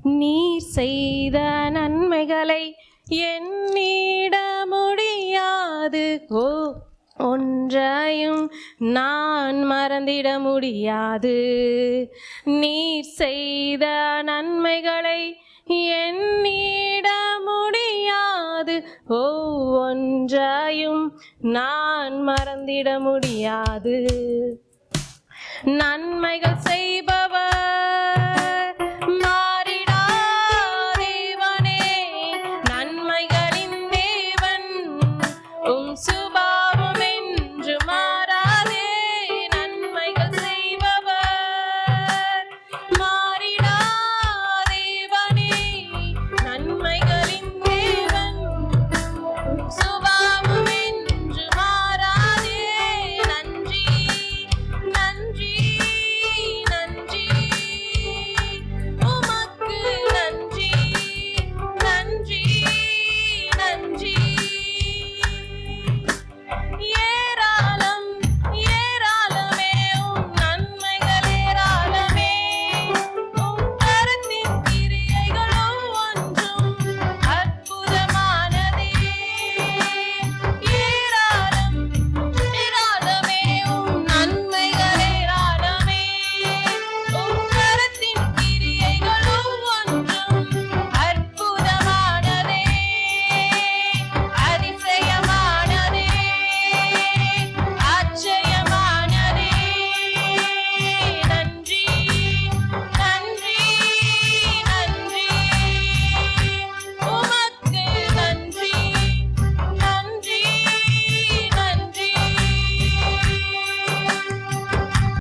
நீர் செய்த நன்மைகளை எண்ணிட முடியாது. ஒன்றையும் நான் மறந்திட முடியாது. நீர் செய்த நன்மைகளை எண்ணிட முடியாது. ஒன்றையும் நான் மறந்திட முடியாது. நன்மைகள் செய்பவர்